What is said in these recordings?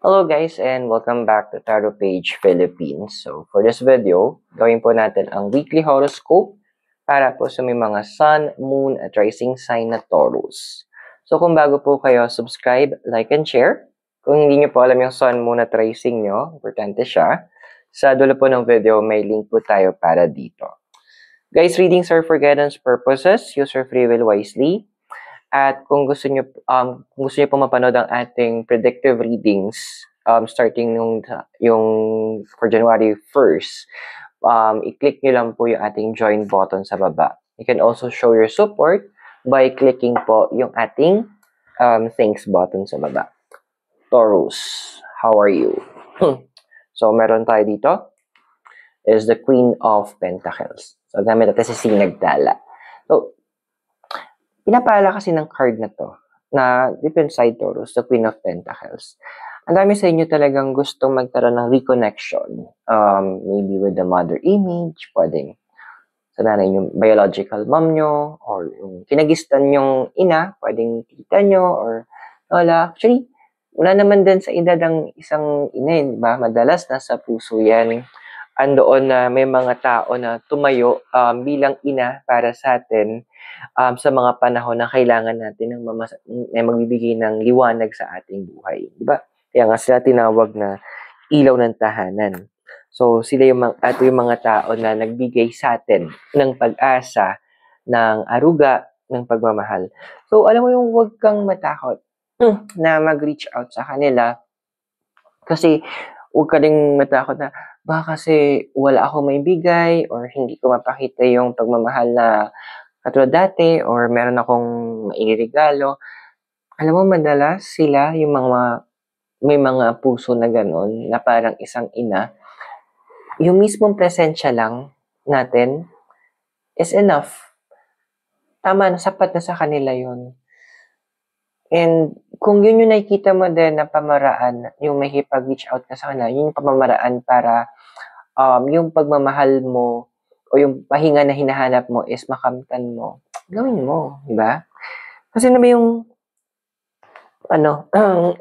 Hello guys and welcome back to Tarot Page Philippines. So for this video, gawin po natin ang weekly horoscope para po sa may mga sun, moon at rising sign na Taurus. So kung bago po kayo, subscribe, like, and share. Kung hindi nyo po alam yung sun, moon at rising nyo, importante siya. Sa dulo po ng video, may link po tayo para dito. Guys, readings are for guidance purposes. Use your free will wisely. At kung gusto niyo po mapanood ang ating predictive readings starting yung for January 1st, i-click niyo lang po yung ating join button sa baba. You can also show your support by clicking po yung ating thanks button sa baba. Taurus, how are you? So, meron tayo dito is the Queen of Pentacles. So, gamit natin si Nagdala. So, pinapala kasi ng card na to, na different side Taurus, the Queen of Pentacles. Ang dami sa inyo talagang gustong magkaroon ng reconnection. Maybe with the mother image, pwedeng sa nanay yung biological mom nyo, or yung kinagistan yung ina, pwedeng tita nyo, or lola. Actually, wala naman din sa edad ang isang ina, diba? Madalas nasa puso yan. Andoon na may mga tao na tumayo bilang ina para sa atin sa mga panahon na kailangan natin ng magbibigay ng liwanag sa ating buhay. Diba? Kaya nga sila tinawag na ilaw ng tahanan. So, sila yung mga tao na nagbigay sa atin ng pag-asa, ng aruga, ng pagmamahal. So, alam mo yung huwag kang matakot na mag-reach out sa kanila kasi huwag ka ding matakot na baka kasi wala ako may bigay or hindi ko mapakita yung pagmamahal na katulad dati or meron akong mairegalo. Alam mo, madalas sila yung may mga puso na gano'n na parang isang ina. Yung mismong presensya lang natin is enough. Tama na, sapat na sa kanila yun. And kung yun yung nakikita mo din na pamaraan, yung may reach out ka sa kanila, yun yung pamamaraan para yung pagmamahal mo o yung pahinga na hinahanap mo is makamtan mo, gawin mo, di ba? Kasi na ba yung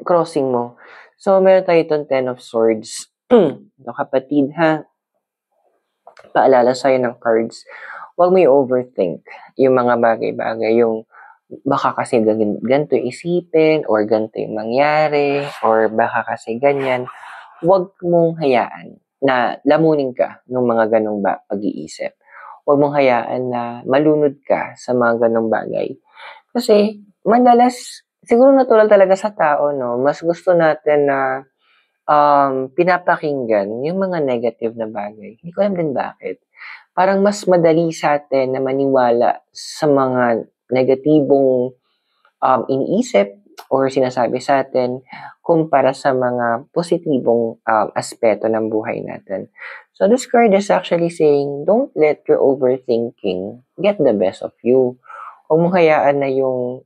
crossing mo? So, meron tayo itong 10 of Swords. No, kapatid, ha? Paalala sa'yo ng cards, huwag mo i-overthink yung mga bagay-bagay, yung baka kasi ganito isipin, or ganito yung mangyari, or baka kasi ganyan. Huwag mong hayaan na lamunin ka ng mga ganong pag-iisip. Huwag mong hayaan na malunod ka sa mga ganong bagay. Kasi, madalas, siguro natural talaga sa tao, no? Mas gusto natin na pinapakinggan yung mga negative na bagay. Hindi ko alam din bakit. Parang mas madali sa atin na maniwala sa mga negatibong iniisip or sinasabi sa atin kumpara sa mga positibong aspeto ng buhay natin. So this card is actually saying, don't let your overthinking get the best of you. Huwag mong hayaan na yung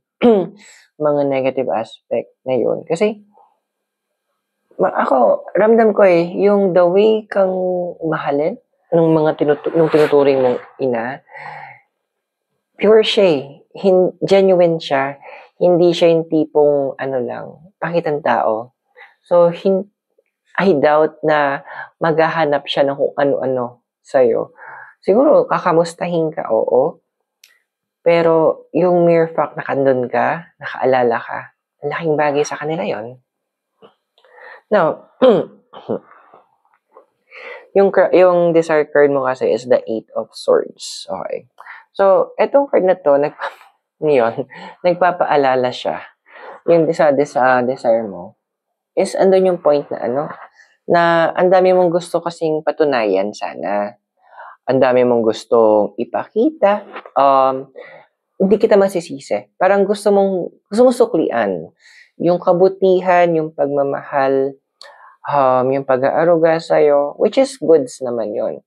mga negative aspect na yun. Kasi ako, ramdam ko yung the way kang mahalin ng mga tinuturing mong ina, pure siya genuine siya. Hindi siya yung tipong, pakitang tao. So, I doubt na maghahanap siya ng kung ano-ano sa'yo. Siguro, kakamustahin ka, oo. Pero, yung mere fact na kandun ka, nakaalala ka, laking bagay sa kanila yon. Now, yung desire card mo kasi is the 8 of Swords. Okay. So, etong card na to, nagpapaalala siya. Yung desire mo is andun yung point na ang dami mong gusto kasing patunayan sana. Ang dami mong gustong ipakita. Hindi kita masisisi. Parang gusto mong suklian. Yung kabutihan, yung pagmamahal, yung pag-aaruga sa'yo, which is goods naman yon.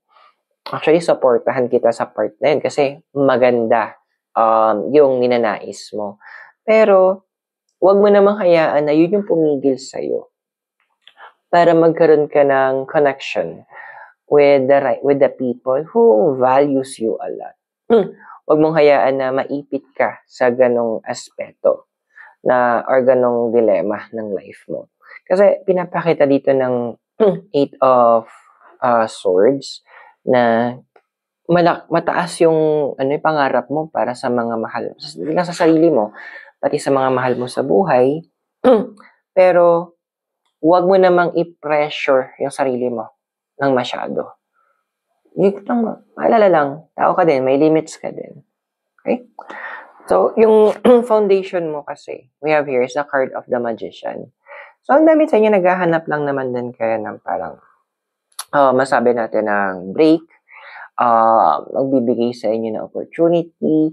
Actually, supportahan kita sa part na yun kasi maganda yung ninanais mo. Pero, huwag mo namang hayaan na yun yung pumigil sa'yo para magkaroon ka ng connection with the people who values you a lot. Huwag mong hayaan na maipit ka sa ganong aspeto or ganong dilema ng life mo. Kasi pinapakita dito ng Eight of Swords na mataas yung yung pangarap mo para sa mga mahal. Hindi lang sa sarili mo, pati sa mga mahal mo sa buhay. Pero, huwag mo namang i-pressure yung sarili mo ng masyado. Maalala lang, tao ka din, may limits ka din. Okay? So, yung foundation mo kasi, we have here is the card of the Magician. So, ang dami sa inyo, naghahanap lang naman din kayo ng parang, masabi natin ng break, magbibigay sa inyo ng opportunity,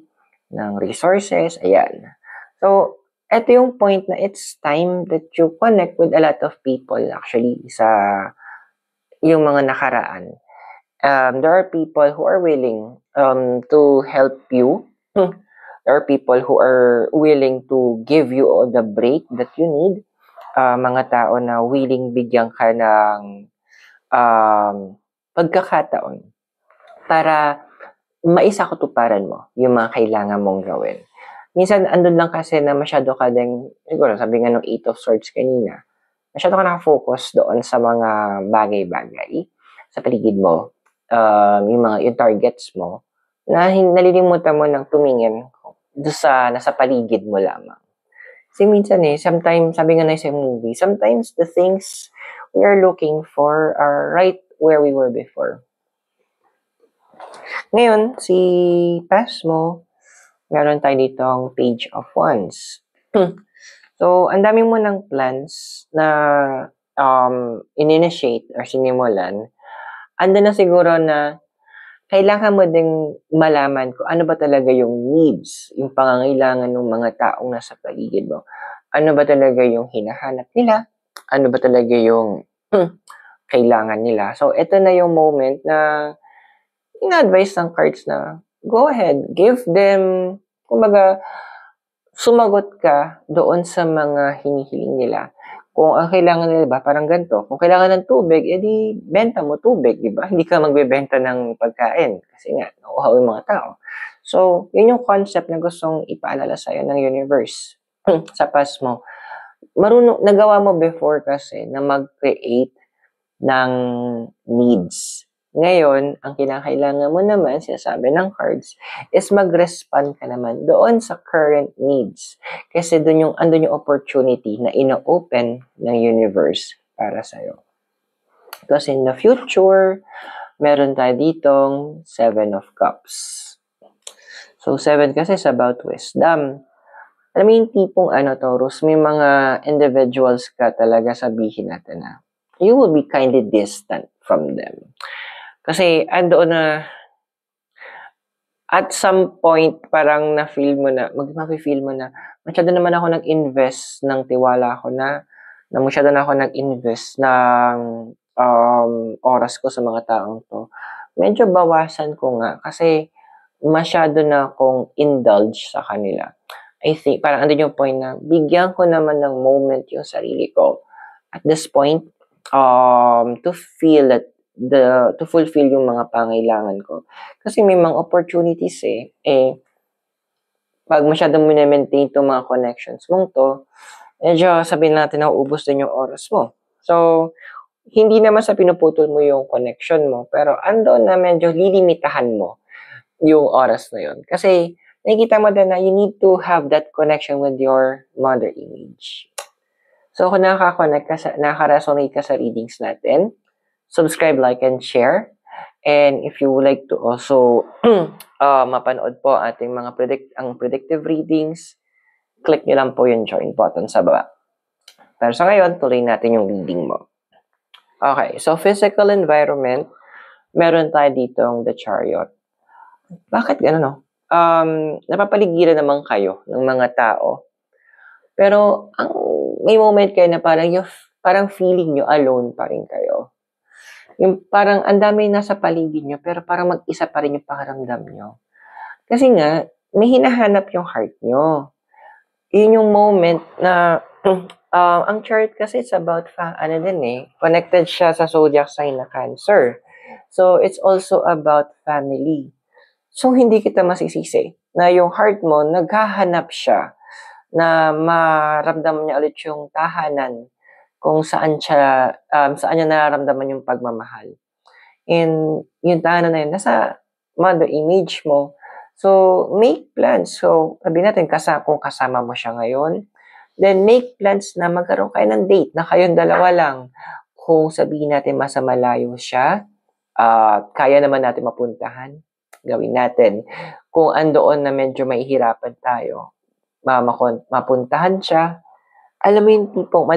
ng resources, ayan. So, ito yung point na it's time that you connect with a lot of people actually sa yung mga nakaraan. There are people who are willing to help you. There are people who are willing to give you the break that you need. Mga tao na willing bigyan ka ng pagkakataon para maisakutuparan mo yung mga kailangan mong gawin. Minsan, andun lang kasi na masyado ka din, siguro sabi nga ng Eight of Swords kanina, masyado ka nakafocus doon sa mga bagay-bagay sa paligid mo, yung targets mo, na nalilimutan mo ng tumingin doon sa nasa paligid mo lamang. Kasi minsan sometimes, sabi nga na sa movie, sometimes the things we are looking for are right where we were before. Ngayon, si past mo, meron tayo ditong Page of Wands. So, ang dami mo ng plans na in-initiate or sinimulan. Ando na siguro na kailangan mo ding malaman kung ano ba talaga yung needs, yung pangangailangan ng mga taong nasa paligid mo. Ano ba talaga yung hinahanap nila? Ano ba talaga yung kailangan nila? So, ito na yung moment na ina-advise ng cards na go ahead, give them, kumbaga, sumagot ka doon sa mga hinihiling nila. Kung ang kailangan nila ba, parang ganito, kung kailangan ng tubig, edi benta mo tubig, di ba? Hindi ka magbebenta ng pagkain kasi nga, nauuhaw yung mga tao. So, yun yung concept na gustong ipaalala sa'yo ng universe sa past mo. Nagawa mo before kasi na mag-create ng needs. Ngayon, ang kinakailangan mo naman, sinasabi ng cards, is mag-respond ka naman doon sa current needs. Kasi andun yung opportunity na ino-open ng universe para sa'yo. Kasi in the future, meron tayo ditong 7 of Cups. So, 7 kasi is about wisdom. Alam mo yung tipong Taurus, may mga individuals ka talaga sabihin natin na you will be kindly distant from them. Kasi andoon na at some point parang na-feel mo na, mag-feel mo na masyado naman ako nag-invest ng tiwala ko na masyado na ako nag-invest ng oras ko sa mga taong to. Medyo bawasan ko nga kasi masyado na akong indulge sa kanila. I think parang andun yung point na bigyan ko naman ng moment yung sarili ko at this point to feel that to fulfill yung mga pangailangan ko. Kasi may mga opportunities pag masyadong mine-maintain itong mga connections mong to, medyo sabihin natin na uubos din yung oras mo. So, hindi naman sa pinuputol mo yung connection mo, pero ando na medyo lilimitahan mo yung oras na yun. Kasi, nakikita mo din na you need to have that connection with your mother image. So, kung nakaka-resonate ka sa readings natin, subscribe, like, and share. And if you would like to also mapanood po ating mga predictive readings, click nyo lang po yung join button sa baba. Pero sa ngayon, tuloy natin yung reading mo. Okay, so physical environment, meron tayo ditong the Chariot. Bakit gano'n, napapaligiran naman kayo ng mga tao. Pero may moment kayo na parang feeling nyo alone pa rin kayo. Yung parang ang dami nasa paligid nyo, pero parang mag-isa pa rin yung pakiramdam nyo. Kasi nga, may hinahanap yung heart nyo. Yun yung moment na, ang chart kasi it's about, connected siya sa zodiac sign na Cancer. So, it's also about family. So, hindi kita masisisi na yung heart mo, naghahanap siya na maramdaman niya ulit yung tahanan kung saan niya nararamdaman yung pagmamahal. And yung tahanan na yun, nasa mother image mo. So, make plans. So, sabihin natin, kung kasama mo siya ngayon, then make plans na magkaroon kayo ng date na kayong dalawa lang. Kung sabihin natin masa malayo siya, kaya naman natin mapuntahan, gawin natin. Kung andoon na medyo mahihirapan tayo, mapuntahan siya. Alam mo yung tipong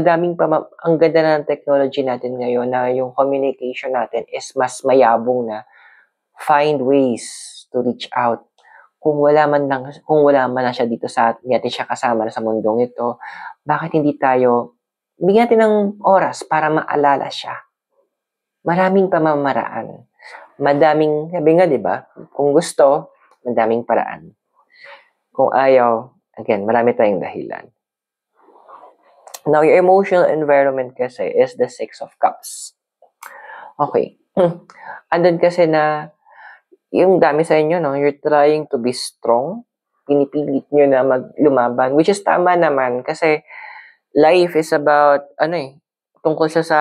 ang ganda na ng technology natin ngayon na yung communication natin is mas mayabong na. Find ways to reach out. Kung wala man na siya dito hindi natin siya kasama na sa mundong ito, bakit hindi tayo bigyan natin ng oras para maalala siya? Maraming pamamaraan. Sabi nga, di ba? Kung gusto, madaming paraan. Kung ayaw, again, marami tayong dahilan. Now, your emotional environment kasi is the Six of Cups. Okay. Andun kasi na yung dami sa inyo, no? You're trying to be strong. Pinipilit nyo na lumaban, which is tama naman kasi life is about, tungkol siya sa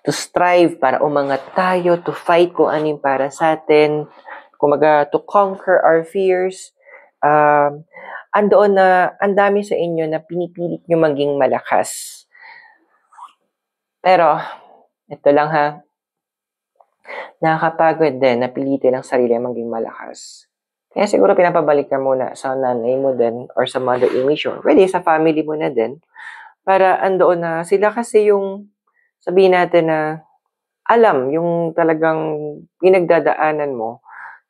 to strive para umangat tayo, to fight kung ano yung para sa atin, to conquer our fears. Andoon na, ang dami sa inyo na pinipilit nyo maging malakas. Pero, ito lang ha, nakakapagod din na pilitin ang sarili maging malakas. Kaya siguro pinapabalik ka muna sa nanay mo din or sa mother image mo. Pwede sa family mo na din. Para andoon na sila kasi yung sabihin natin na alam yung talagang pinagdadaanan mo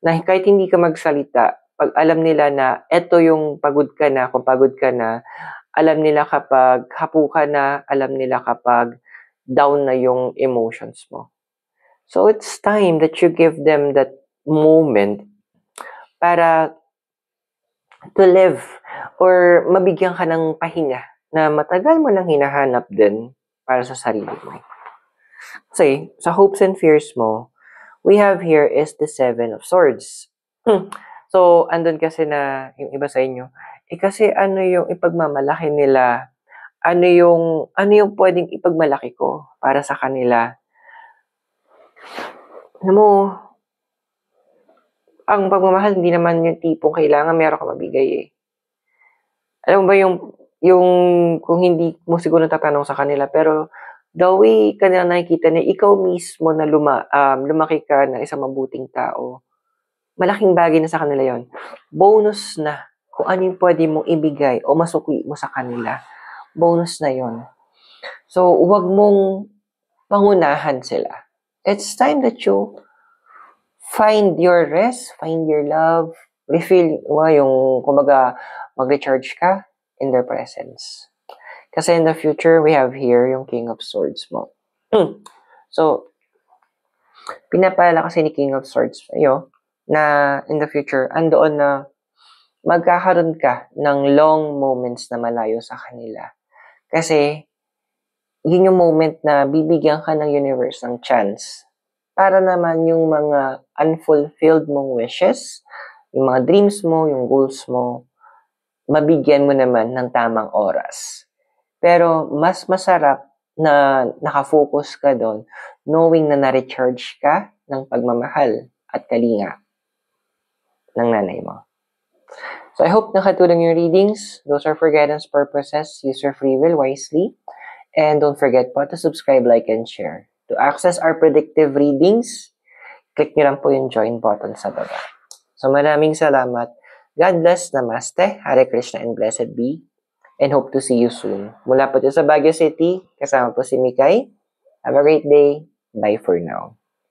na kahit hindi ka magsalita, pag alam nila na eto yung pagod ka na, kung pagod ka na, alam nila kapag hapu ka na, alam nila kapag down na yung emotions mo. So it's time that you give them that moment para to live or mabigyan ka ng pahinga na matagal mo nang hinahanap din para sa sarili mo. Kasi sa hopes and fears mo, we have here is the Seven of Swords. So, andun kasi na yung iba sa inyo, kasi ano yung ipagmamalaki nila? Ano yung pwedeng ipagmalaki ko para sa kanila? Alam mo, ang pagmamahal hindi naman yung tipong kailangan meron ka mabigay eh. Alam mo ba yung kung hindi mo siguro tatanong sa kanila, pero the way kanila nakikita na ikaw mismo na lumaki ka na isang mabuting tao, malaking bagay na sa kanila yon. Bonus na kung ano yung pwede mong ibigay o masukli mo sa kanila. Bonus na yon. So, huwag mong pangunahan sila. It's time that you find your rest, find your love, refill yung, kumbaga, mag-recharge ka in their presence. Kasi in the future, we have here yung King of Swords mo. So, pinapalala kasi ni King of Swords sa'yo na in the future, andoon na magkakaroon ka ng long moments na malayo sa kanila. Kasi, yun yung moment na bibigyan ka ng universe ng chance para naman yung mga unfulfilled mong wishes, yung mga dreams mo, yung goals mo, mabigyan mo naman ng tamang oras. Pero mas masarap na nakafocus ka doon knowing na na-recharge ka ng pagmamahal at kalinga ng nanay mo. So I hope nakatulong yung readings. Those are for guidance purposes. Use your free will wisely. And don't forget po to subscribe, like, and share. To access our predictive readings, click nyo lang po yung join button sa baba. So maraming salamat. God bless, Namaste, Hare Krishna, and blessed be. And hope to see you soon. Mula po sa Baguio City, kasama po si Mikay. Have a great day. Bye for now.